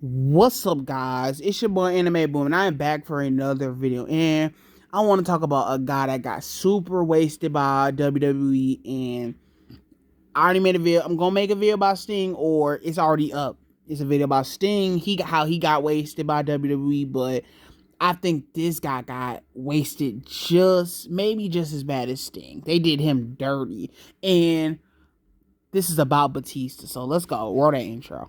What's up, guys? It's your boy Anime Boom, and I am back for another video. And I want to talk about a guy that got super wasted by WWE. And I already made a video. I'm gonna make a video about Sting, or it's already up. It's a video about Sting. How he got wasted by WWE, but I think this guy got wasted maybe just as bad as Sting. They did him dirty, and this is about Batista. So let's go. Roll that intro.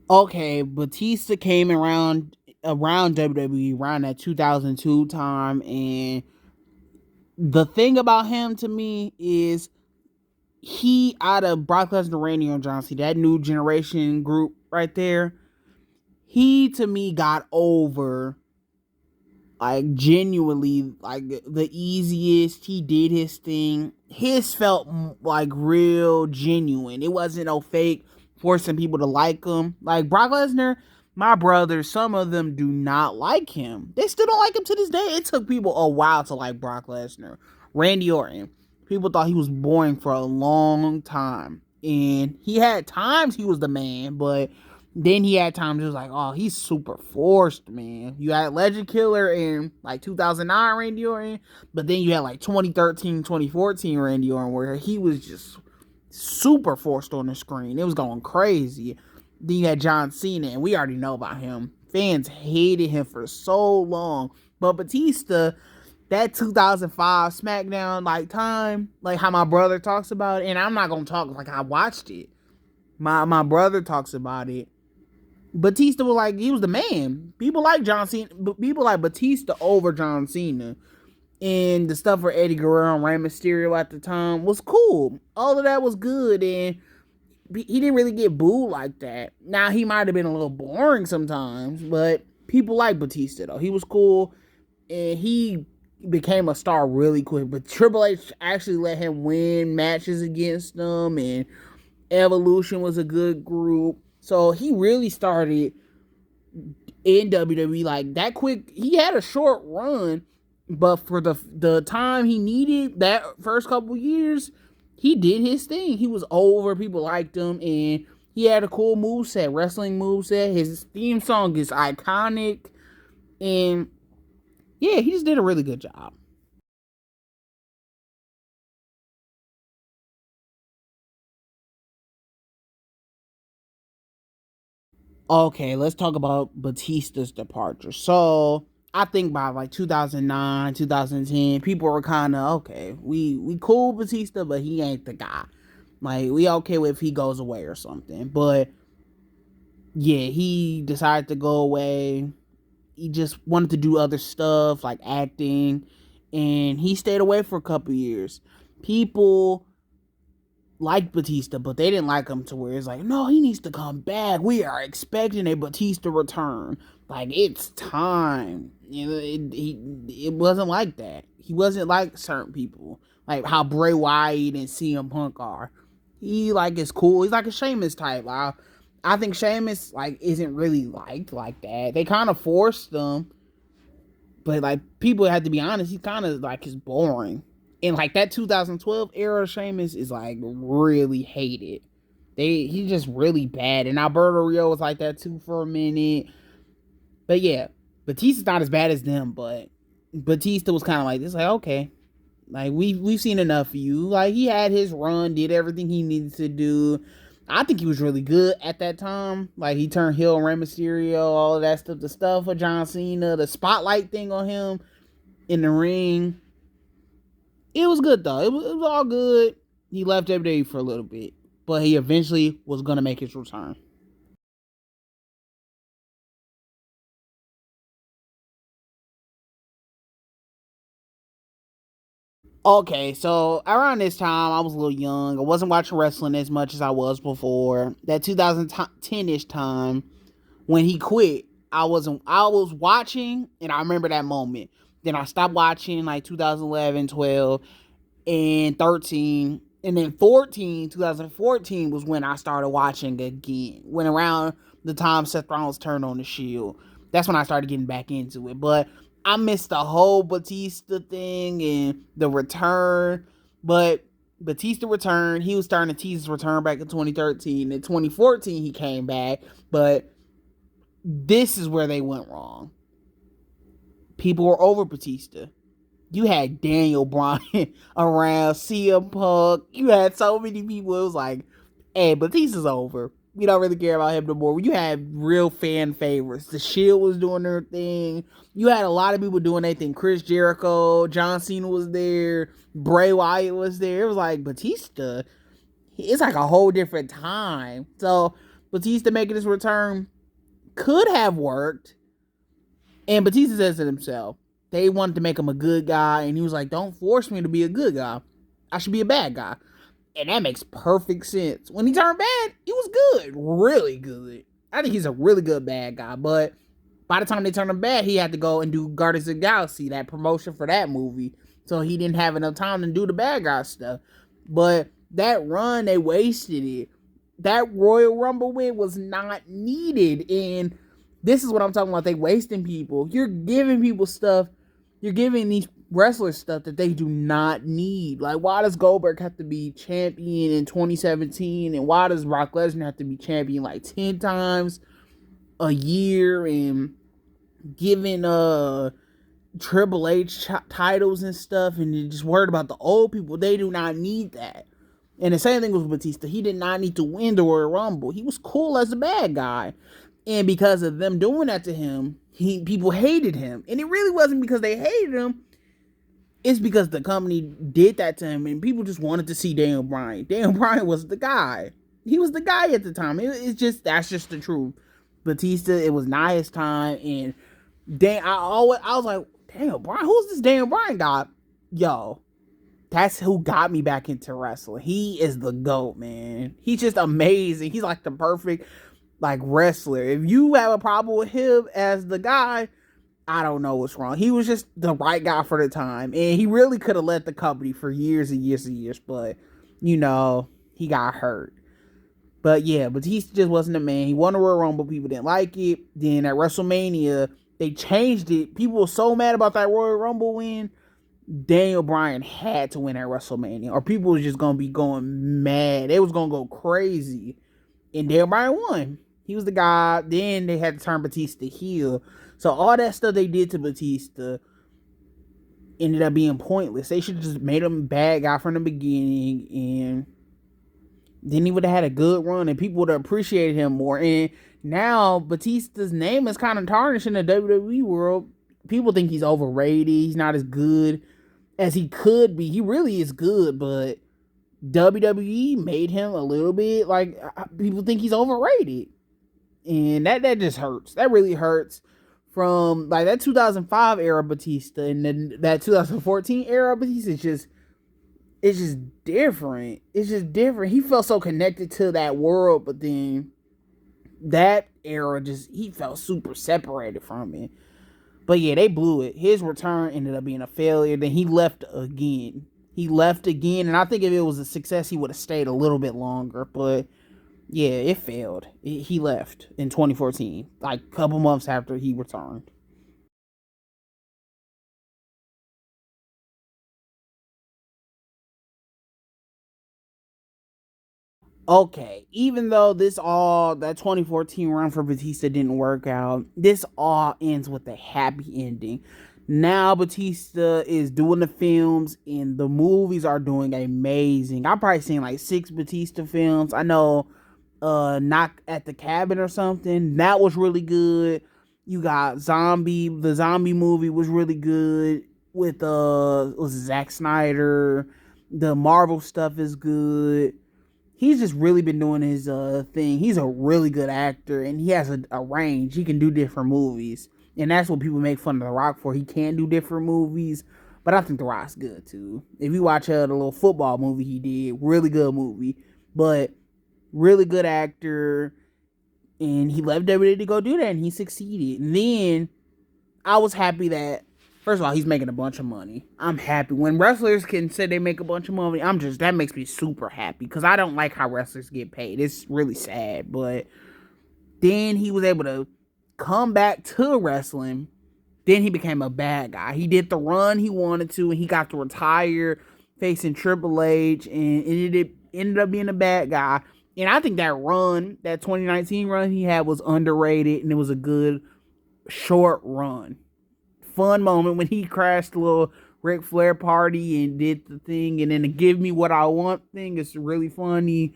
Okay, Batista came around WWE around that 2002 time, and the thing about him to me is he out of Brock Lesnar, Randy Orton, John Cena, that new generation group right there. He to me got over like genuinely like the easiest. He did his thing. His felt like real genuine. It wasn't no fake forcing people to like him. Like Brock Lesnar, my brothers, some of them do not like him. They still don't like him to this day. It took people a while to like Brock Lesnar. Randy Orton, people thought he was boring for a long time. And he had times he was the man, but then he had times it was like, oh, he's super forced, man. You had Legend Killer in like 2009 Randy Orton, but then you had like 2013, 2014 Randy Orton where he was just super forced on the screen. It was going crazy. Then you had John Cena, and we already know about him. Fans hated him for so long. But Batista, that 2005 SmackDown like time, like how my brother talks about it, and I'm not gonna talk like I watched it. My brother talks about it. Batista was like, he was the man. People like John Cena, people like Batista over John Cena. And the stuff for Eddie Guerrero and Rey Mysterio at the time was cool. All of that was good, and he didn't really get booed like that. Now, he might have been a little boring sometimes, but people like Batista, though. He was cool, and he became a star really quick. But Triple H actually let him win matches against them, and Evolution was a good group. So he really started in WWE like that quick. He had a short run, but for the time he needed, that first couple years, he did his thing. He was over. People liked him, and he had a cool moveset, wrestling moveset. His theme song is iconic, and yeah, he just did a really good job. Okay, let's talk about Batista's departure. So I think by like 2009, 2010, people were kind of okay. We cool Batista, but he ain't the guy. Like we okay with if he goes away or something. But yeah, he decided to go away. He just wanted to do other stuff like acting, and he stayed away for a couple years. People liked Batista, but they didn't like him to where it's like, no, he needs to come back. We are expecting a Batista return. Like, it's time. You know, it wasn't like that. He wasn't like certain people. Like how Bray Wyatt and CM Punk are. He like is cool. He's like a Sheamus type. I think Sheamus like isn't really liked like that. They kind of forced them, but like people have to be honest, he kind of like is boring. And like that 2012 era Sheamus is like really hated. He's just really bad. And Alberto Rio was like that too for a minute. But yeah, Batista's not as bad as them, but Batista was kind of like this, like, okay. Like we've seen enough of you. Like he had his run, did everything he needed to do. I think he was really good at that time. Like he turned heel, Rey Mysterio, all of that stuff. The stuff for John Cena, the spotlight thing on him in the ring. It was good though. It was all good. He left WWE for a little bit, but he eventually was gonna make his return. Okay, so around this time, I was a little young. I wasn't watching wrestling as much as I was before. That 2010-ish time when he quit, I was watching, and I remember that moment. Then I stopped watching like 2011, 12, and 13. And then 2014 was when I started watching again. When around the time Seth Rollins turned on the Shield. That's when I started getting back into it. But I missed the whole Batista thing and the return. But Batista returned. He was starting to tease his return back in 2013. In 2014, he came back. But this is where they went wrong. People were over Batista. You had Daniel Bryan around, CM Punk. You had so many people. It was like, hey, Batista's over. We don't really care about him no more. You had real fan favorites. The Shield was doing their thing. You had a lot of people doing their thing. Chris Jericho, John Cena was there. Bray Wyatt was there. It was like, Batista, it's like a whole different time. So Batista making his return could have worked. And Batista says it himself. They wanted to make him a good guy, and he was like, don't force me to be a good guy. I should be a bad guy. And that makes perfect sense. When he turned bad, he was good. Really good. I think he's a really good bad guy. But by the time they turned him bad, he had to go and do Guardians of the Galaxy, that promotion for that movie. So he didn't have enough time to do the bad guy stuff. But that run, they wasted it. That Royal Rumble win was not needed. And this is what I'm talking about. They wasting people. You're giving people stuff. You're giving these wrestlers stuff that they do not need. Like, why does Goldberg have to be champion in 2017? And why does Brock Lesnar have to be champion like 10 times a year? And giving Triple H titles and stuff, and you're just worried about the old people. They do not need that. And the same thing with Batista. He did not need to win the Royal Rumble. He was cool as a bad guy. And because of them doing that to him, people hated him. And it really wasn't because they hated him. It's because the company did that to him, and people just wanted to see Daniel Bryan. Daniel Bryan was the guy. He was the guy at the time. That's just the truth. Batista, it was not his time, and I was like, Daniel Bryan, who's this Daniel Bryan guy? Yo, that's who got me back into wrestling. He is the GOAT, man. He's just amazing. He's like the perfect wrestler. If you have a problem with him as the guy, I don't know what's wrong. He was just the right guy for the time. And he really could have led the company for years and years and years. But, he got hurt. But yeah, Batista just wasn't a man. He won the Royal Rumble. People didn't like it. Then at WrestleMania, they changed it. People were so mad about that Royal Rumble win. Daniel Bryan had to win at WrestleMania. Or people was just going to be going mad. They was going to go crazy. And Daniel Bryan won. He was the guy. Then they had to turn Batista heel. So all that stuff they did to Batista ended up being pointless. They should have just made him a bad guy from the beginning, and then he would have had a good run, and people would have appreciated him more. And now Batista's name is kind of tarnished in the WWE world. People think he's overrated. He's not as good as he could be. He really is good, but WWE made him a little bit people think he's overrated. And that just hurts. That really hurts. From that 2005 era Batista and then that 2014 era Batista, it's just different. It's just different. He felt so connected to that world, but then that era he felt super separated from it. But yeah, they blew it. His return ended up being a failure. Then he left again. And I think if it was a success, he would have stayed a little bit longer. But yeah, it failed. He left in 2014, a couple months after he returned. Okay, even though that 2014 run for Batista didn't work out, this all ends with a happy ending. Now Batista is doing the films, and the movies are doing amazing. I've probably seen 6 Batista films. I know Knock at the Cabin or something. That was really good. You got the zombie movie was really good with was Zack Snyder. The Marvel stuff is good. He's just really been doing his thing. He's a really good actor, and he has a range. He can do different movies, and that's what people make fun of The Rock for. He can do different movies, but I think The Rock's good too. If you watch the little football movie he did, really good movie, but really good actor. And he left WWE to go do that, and he succeeded. And then I was happy that, first of all, he's making a bunch of money. I'm happy when wrestlers can say they make a bunch of money. That makes me super happy because I don't like how wrestlers get paid. It's really sad. But then he was able to come back to wrestling. Then he became a bad guy. He did the run he wanted to, and he got to retire facing Triple H, and it ended up being a bad guy. And I think that run, that 2019 run he had, was underrated, and it was a good short run. Fun moment when he crashed a little Ric Flair party and did the thing, and then the "Give Me What I Want" thing is really funny.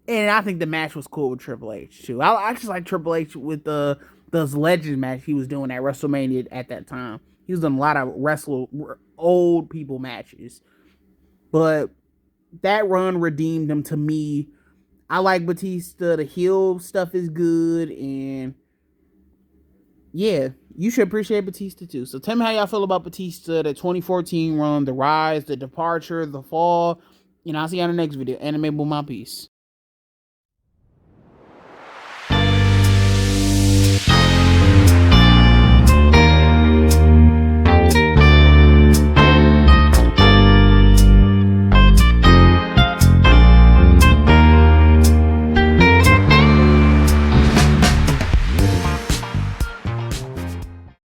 And I think the match was cool with Triple H too. I just like Triple H with those Legends match he was doing at WrestleMania at that time. He was doing a lot of old people matches, but that run redeemed him to me. I like Batista. The heel stuff is good, and yeah, you should appreciate Batista too. So tell me how y'all feel about Batista, the 2014 run, the rise, the departure, the fall. And I'll see you on the next video. Anime Boom, my peace.